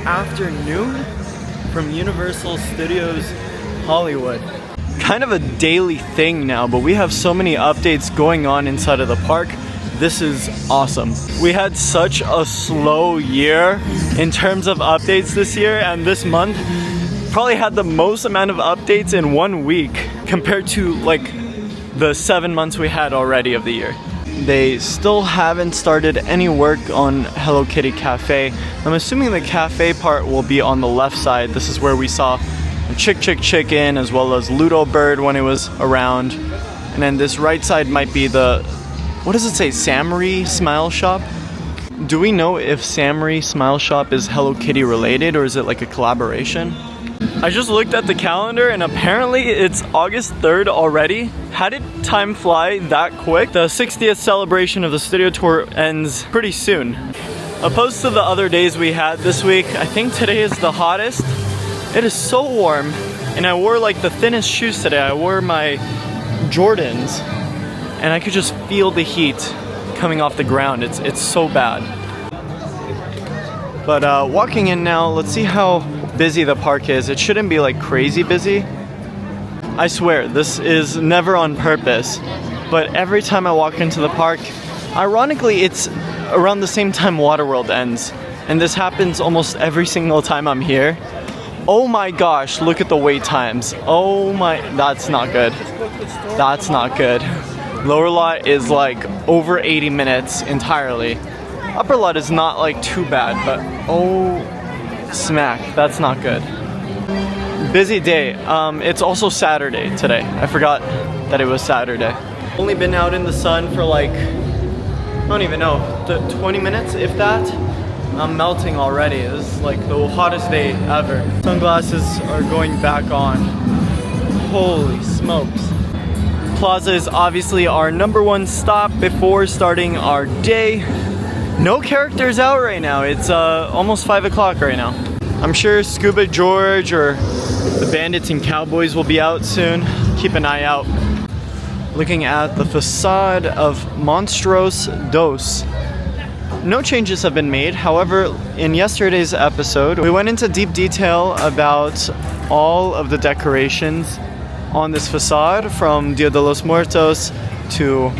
afternoon from Universal Studios Hollywood. Kind of a daily thing now, but we have so many updates going on inside of the park. This is awesome. We had such a slow year in terms of updates this year, and this month probably had the most amount of updates in 1 week compared to like the 7 months we had already of the year. They still haven't started any work on Hello Kitty Cafe. I'm assuming the cafe part will be on the left side. This is where we saw Chick Chicken as well as Ludo Bird when it was around. And then this right side might be the, what does it say, Samri Smile Shop? Do we know if Samri Smile Shop is Hello Kitty related, or is it like a collaboration? I just looked at the calendar and apparently it's August 3rd already. How did time fly that quick? The 60th celebration of the studio tour ends pretty soon. Opposed to the other days we had this week, I think today is the hottest. It is so warm, and I wore like the thinnest shoes today. I wore my Jordans, and I could just feel the heat coming off the ground. It's so bad. But walking in now, let's see how busy the park is. It shouldn't be like crazy busy. I swear, this is never on purpose, but every time I walk into the park, ironically, it's around the same time Waterworld ends, and this happens almost every single time I'm here. Oh my gosh, look at the wait times. Oh my, that's not good. That's not good. Lower lot is like over 80 minutes entirely. Upper lot is not like too bad, but oh smack, that's not good. Busy day. It's also Saturday today. I forgot that it was Saturday. Only been out in the sun for like, I don't even know, 20 minutes, if that. I'm melting already. This is like the hottest day ever. Sunglasses are going back on. Holy smokes. Plaza is obviously our #1 stop before starting our day. No characters out right now. It's almost 5 o'clock right now. I'm sure Scuba George or the Bandits and Cowboys will be out soon. Keep an eye out. Looking at the facade of Monstros Dos. No changes have been made. However, in yesterday's episode, we went into deep detail about all of the decorations on this facade, from Dia de los Muertos to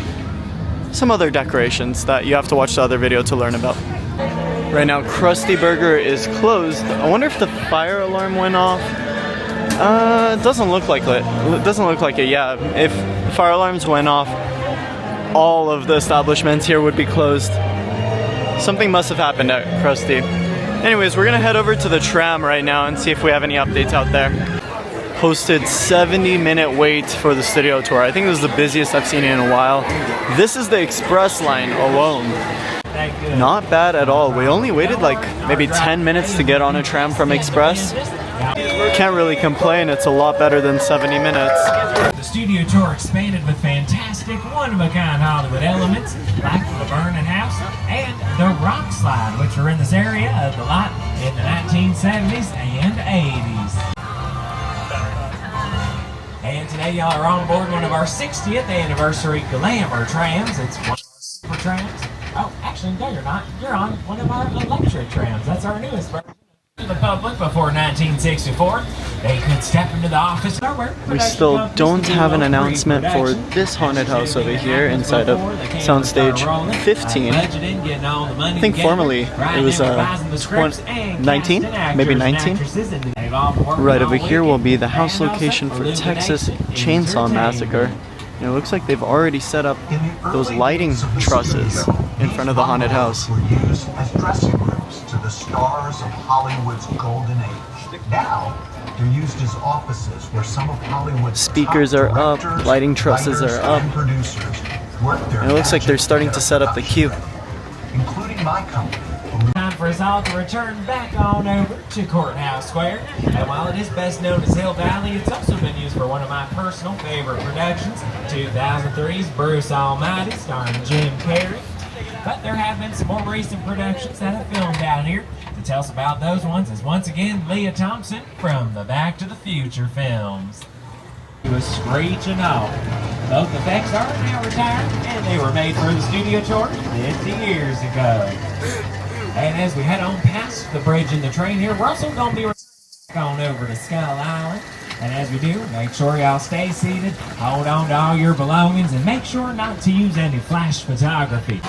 some other decorations that you have to watch the other video to learn about. Right now, Krusty Burger is closed. I wonder if the fire alarm went off. It doesn't look like it. It doesn't look like it. Yeah, if fire alarms went off, all of the establishments here would be closed. Something must have happened at Krusty. Anyways, we're gonna head over to the Tram right now and see if we have any updates out there. Posted 70-minute wait for the studio tour. I think this is the busiest I've seen it in a while. This is the express line alone. Not bad at all. We only waited like maybe 10 minutes to get on a tram from Express. Can't really complain. It's a lot better than 70 minutes. The studio tour expanded with fantastic, one-of-a-kind Hollywood elements like the Burning House and the Rock Slide, which were in this area of the lot in the 1970s and 80s. And today y'all are on board one of our 60th anniversary Glamour trams. It's one of our super trams. Oh, actually, no, you're not. You're on one of our electric trams. That's our newest version. To the public before 1964, they could step into the office. We still don't have an announcement for this haunted house over here inside of Soundstage 15. I think formerly it was 19, maybe 19. Right over here will be the house location for Texas Chainsaw Massacre. And it looks like they've already set up those lighting trusses in front of the haunted house. Were used as dressing rooms to the stars of Hollywood's golden age. Now, they're used as offices where some of Hollywood's speakers are up, lighting trusses are up. And it looks like they're starting to set up the queue. Including my company. Time for us all to return back on over to Courthouse Square. And while it is best known as Hill Valley, it's also been used for one of my personal favorite productions, 2003's Bruce Almighty, starring Jim Carrey. But there have been some more recent productions that have filmed down here. To tell us about those ones is once again Leah Thompson from the Back to the Future films. He was screeching off. Both effects are now retired, and they were made for the studio tour 50 years ago. And as we head on past the bridge and the train here, we're also going to be on over to Skull Island. And as we do, make sure y'all stay seated, hold on to all your belongings, and make sure not to use any flash photography.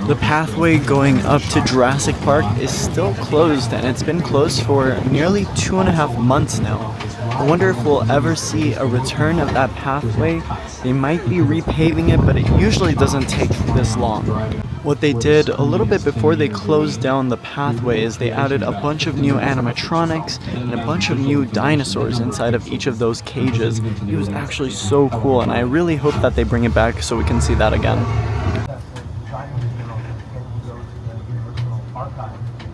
The pathway going up to Jurassic Park is still closed, and it's been closed for nearly 2.5 months now. I wonder if we'll ever see a return of that pathway. They might be repaving it, but it usually doesn't take this long. What they did a little bit before they closed down the pathway is they added a bunch of new animatronics and a bunch of new dinosaurs inside of each of those cages. It was actually so cool, and I really hope that they bring it back so we can see that again.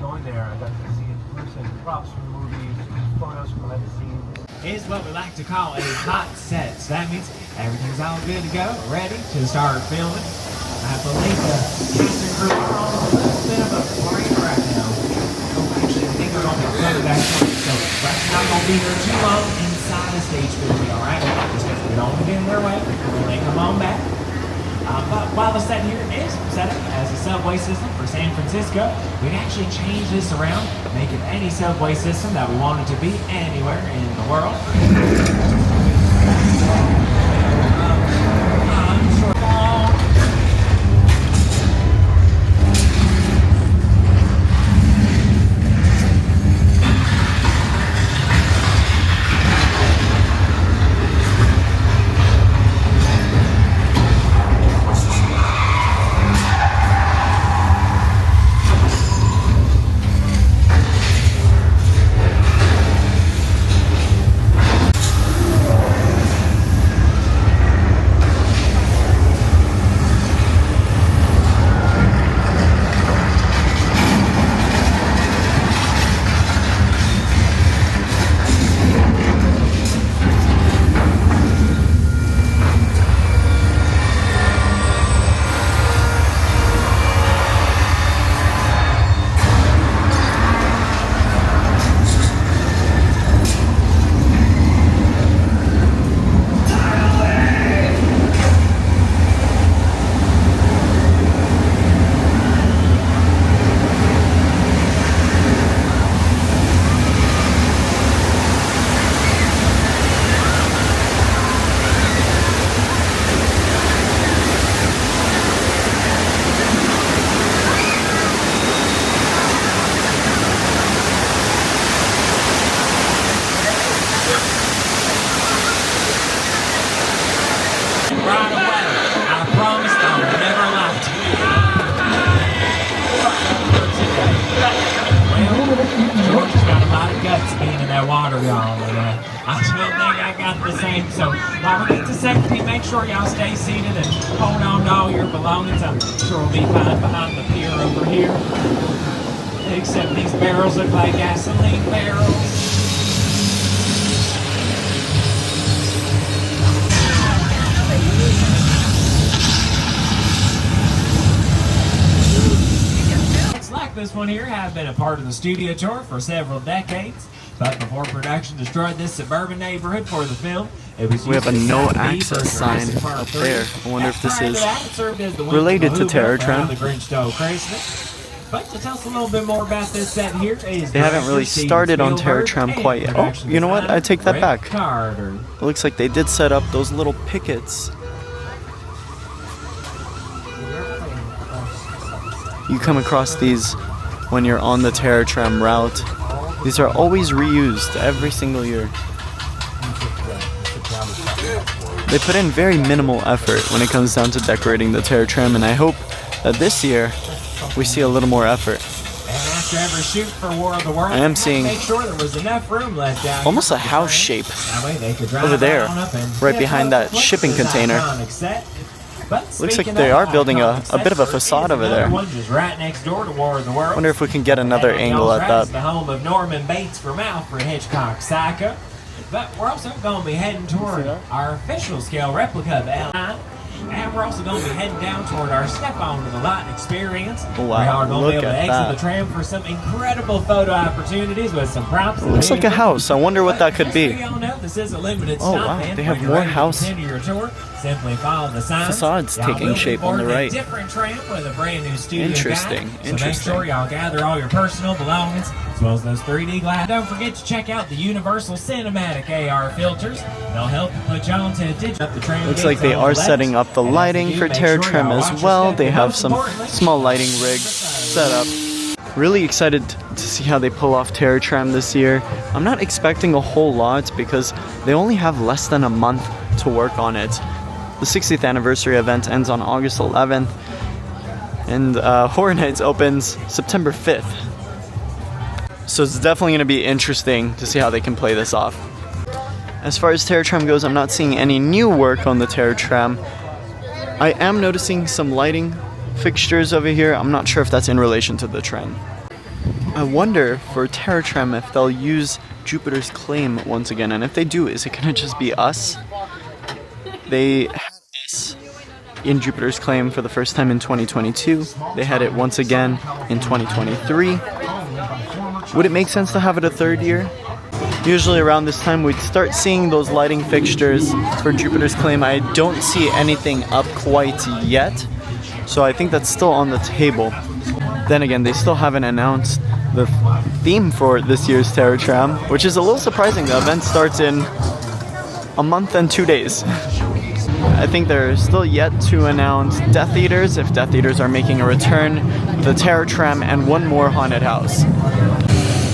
Going there, I got to see in person props from movies, photos from other scenes. Is what we like to call a hot set. So that means everything's all good to go, ready to start filming. I believe the cast and crew are on a little bit of a break right now. Actually, I think they're going to be coming back soon. So we're not going to be here too long inside the stage with me, alright? Just because we don't get in their way when they come on back. But while the set here is set up as a subway system for San Francisco, we can actually change this around, make it any subway system that we want it to be anywhere in the world. I still think I got the same. So while we get to safety, make sure y'all stay seated and hold on to all your belongings. I'm sure we'll be fine behind the pier over here. Except these barrels look like gasoline barrels. This one here have been a part of the studio tour for several decades, but before production destroyed this suburban neighborhood for the film, it was we have a no access sign up there. I wonder if this is related to Terror Tram. But to tell us a little bit more about this set here is they haven't really started on Terror Tram quite yet. Oh, you know what? I take that back. It looks like they did set up those little pickets. You come across these when you're on the Terror Tram route. These are always reused every single year. They put in very minimal effort when it comes down to decorating the Terror Tram, and I hope that this year we see a little more effort. to ever shoot for War of the Worlds. I am seeing Make sure there was enough room left out almost a house shape that way they could drive over there, on up and right get behind close that to shipping this container. iconic set. But Looks like speaking they of are building a iconic bit of a sets, facade there over is there. another one just right next door to War of the Worlds. Wonder if we can get another angle at It's that. the home of Norman Bates from Alfred Hitchcock's Psycho. But we're also going to be heading toward our official scale replica of L9. And we're also going to be heading down toward our Step Onto the Light experience. Wow, we are going to look be able to at exit that. the tram for some incredible photo opportunities with some props. It looks like a house. I wonder what that could be. Just so y'all know, this is a limited Oh, stop wow, in. they have When you're more ready to house continue your tour, simply follow the signs. facades Y'all taking will be shape on the boarding a right. different tram with a brand new studio Interesting, guide. So make interesting. sure y'all gather all your personal belongings as well as those 3D glasses. Don't forget to check out the Universal Cinematic AR filters. They'll help you put you on to digital up the tram. Looks like they are setting up the lighting for Terror Tram as well. They have some small lighting rigs set up. Really excited to see how they pull off Terror Tram this year. I'm not expecting a whole lot because they only have less than a month to work on it. The 60th anniversary event ends on August 11th, and Horror Nights opens September 5th. So it's definitely going to be interesting to see how they can play this off. As far as Terror Tram goes, I'm not seeing any new work on the Terror Tram. I am noticing some lighting fixtures over here. I'm not sure if that's in relation to the trend. I wonder for Terror Tram if they'll use Jupiter's Claim once again, and if they do, is it gonna just be us? They had us in Jupiter's Claim for the first time in 2022. They had it once again in 2023. Would it make sense to have it a third year? Usually around this time we'd start seeing those lighting fixtures for Jupiter's Claim. I don't see anything up quite yet, so I think that's still on the table. Then again, they still haven't announced the theme for this year's Terror Tram, which is a little surprising. The event starts in a month and 2 days. I think they're still yet to announce Death Eaters, if Death Eaters are making a return, the Terror Tram, and one more haunted house.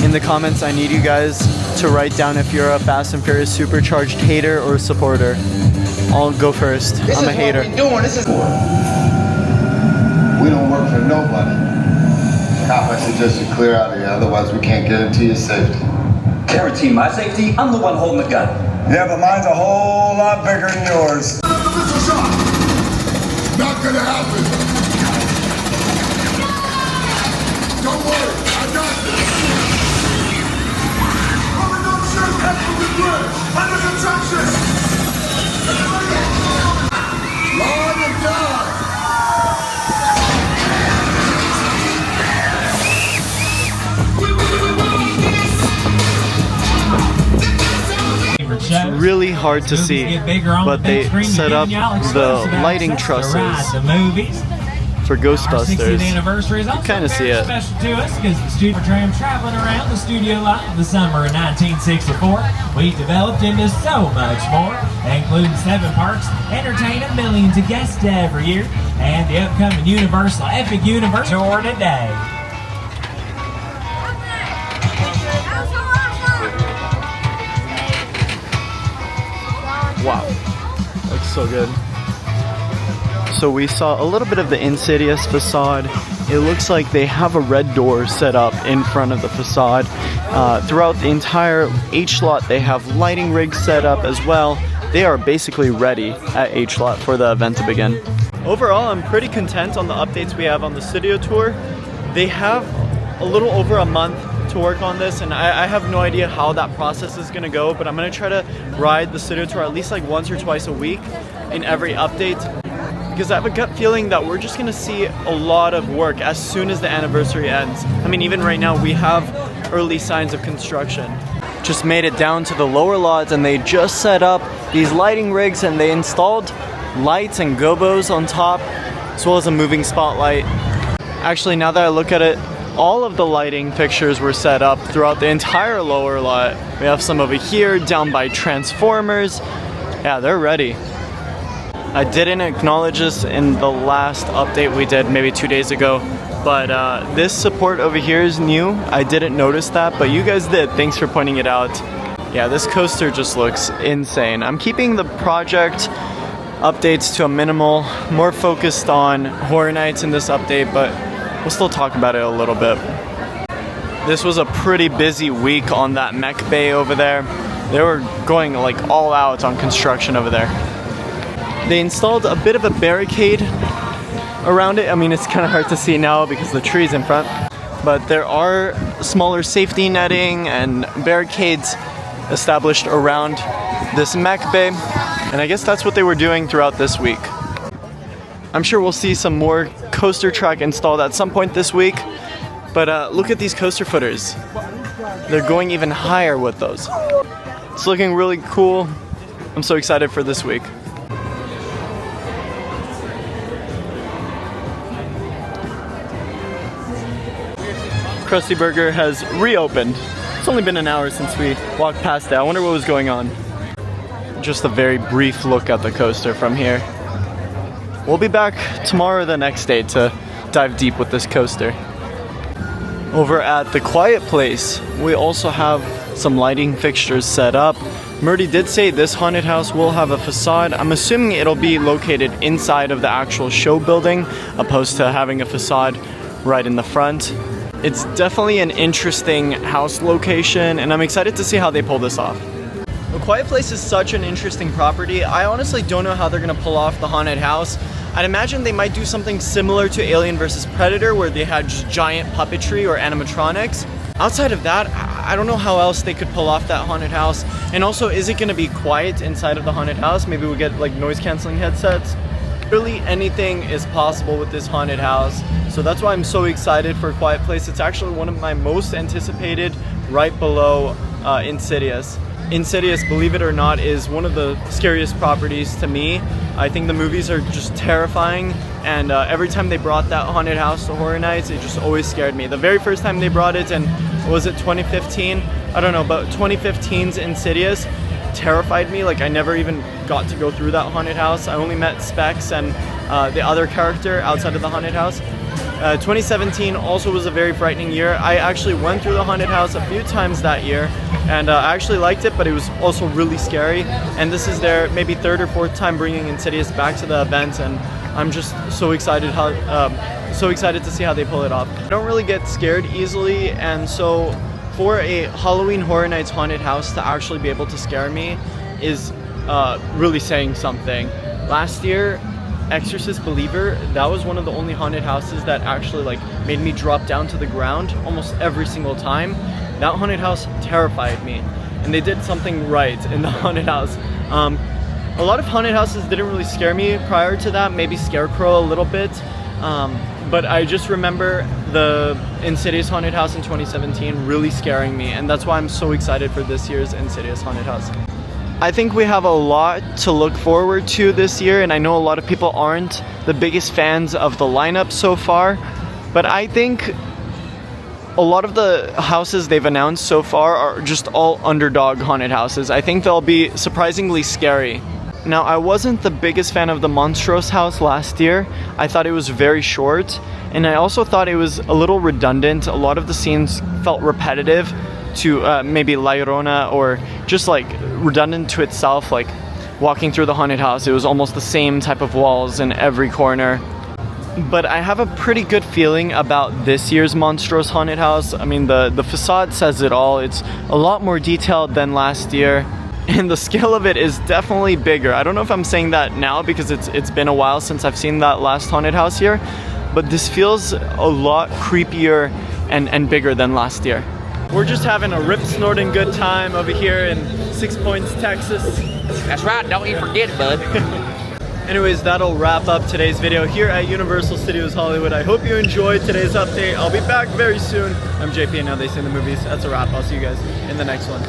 In the comments, I need you guys to write down if you're a Fast and Furious Supercharged hater or supporter. I'll go first. I'm a hater. We don't work for nobody. Cop, I suggest you clear out of here, otherwise we can't guarantee your safety. Guarantee my safety? I'm the one holding the gun. Yeah, but mine's a whole lot bigger than yours. Not gonna happen. Don't worry, I got this. Head from the bridge, under construction. Line and die. It's really hard to see, but they set up the lighting trusses for Ghostbusters. You kind of see it. Special to us because the studio tram traveling around the studio lot in the summer of 1964. We developed into so much more, including 7 parks, entertaining millions of guests every year, and the upcoming Universal Epic Universe tour today. Wow, looks so good. So we saw a little bit of the Insidious facade. It looks like they have a red door set up in front of the facade. Throughout the entire H-Lot, they have lighting rigs set up as well. They are basically ready at H-Lot for the event to begin. Overall, I'm pretty content on the updates we have on the studio tour. They have a little over a month to work on this, and I have no idea how that process is gonna go, but I'm gonna try to ride the studio tour at least like once or twice a week in every update, because I have a gut feeling that we're just gonna see a lot of work as soon as the anniversary ends. I mean, even right now we have early signs of construction. Just made it down to the lower lots, and they just set up these lighting rigs, and they installed lights and gobos on top, as well as a moving spotlight. Actually, now that I look at it, all of the lighting fixtures were set up throughout the entire lower lot. We have some over here, down by Transformers. Yeah, they're ready. I didn't acknowledge this in the last update we did maybe 2 days ago, but this support over here is new. I didn't notice that, but you guys did. Thanks for pointing it out. Yeah, this coaster just looks insane. I'm keeping the project updates to a minimal, more focused on Horror Nights in this update, but we'll still talk about it a little bit. This was a pretty busy week on that mech bay over there. They were going like all out on construction over there. They installed a bit of a barricade around it. I mean, it's kind of hard to see now because the tree's in front, but there are smaller safety netting and barricades established around this mech bay, and I guess that's what they were doing throughout this week. I'm sure we'll see some more coaster track installed at some point this week, but look at these coaster footers. They're going even higher with those. It's looking really cool. I'm so excited for this week. Krusty Burger has reopened. It's only been an hour since we walked past it. I wonder what was going on. Just a very brief look at the coaster from here. We'll be back tomorrow or the next day to dive deep with this coaster. Over at the Quiet Place, we also have some lighting fixtures set up. Murdy did say this haunted house will have a facade. I'm assuming it'll be located inside of the actual show building, opposed to having a facade right in the front. It's definitely an interesting house location, and I'm excited to see how they pull this off. The Quiet Place is such an interesting property. I honestly don't know how they're gonna pull off the haunted house. I'd imagine they might do something similar to Alien vs. Predator, where they had just giant puppetry or animatronics. Outside of that, I don't know how else they could pull off that haunted house. And also, is it gonna be quiet inside of the haunted house? Maybe we'll get like noise canceling headsets. Really anything is possible with this haunted house. So that's why I'm so excited for Quiet Place. It's actually one of my most anticipated, right below Insidious. Insidious, believe it or not, is one of the scariest properties to me. I think the movies are just terrifying, and every time they brought that haunted house to Horror Nights, it just always scared me. The very first time they brought it, and was it 2015? I don't know, but 2015's Insidious terrified me. Like, I never even got to go through that haunted house. I only met Specs and the other character outside of the haunted house. 2017 also was a very frightening year. I actually went through the haunted house a few times that year, and I actually liked it, but it was also really scary. And this is their maybe third or fourth time bringing Insidious back to the event, and I'm just so excited to see how they pull it off. I don't really get scared easily, and so for a Halloween Horror Nights haunted house to actually be able to scare me is really saying something. Last year, Exorcist Believer, that was one of the only haunted houses that actually like made me drop down to the ground almost every single time. That haunted house terrified me, and they did something right in the haunted house. A lot of haunted houses didn't really scare me prior to that, maybe Scarecrow a little bit, but I just remember the Insidious haunted house in 2017 really scaring me, and that's why I'm so excited for this year's Insidious haunted house. I think we have a lot to look forward to this year, and I know a lot of people aren't the biggest fans of the lineup so far, but I think a lot of the houses they've announced so far are just all underdog haunted houses. I think they'll be surprisingly scary. Now, I wasn't the biggest fan of the Monstrous house last year. I thought it was very short, and I also thought it was a little redundant. A lot of the scenes felt repetitive to maybe La Llorona, or just like redundant to itself. Like walking through the haunted house, it was almost the same type of walls in every corner. But I have a pretty good feeling about this year's Monstrous haunted house. I mean, the facade says it all. It's a lot more detailed than last year, and the scale of it is definitely bigger. I don't know if I'm saying that now because it's been a while since I've seen that last haunted house here, but this feels a lot creepier and bigger than last year. We're just having a rip-snorting good time over here in 6 Points, Texas. That's right, don't you forget it, bud. Anyways, that'll wrap up today's video here at Universal Studios Hollywood. I hope you enjoyed today's update. I'll be back very soon. I'm JP, and now they say the movies. That's a wrap. I'll see you guys in the next one.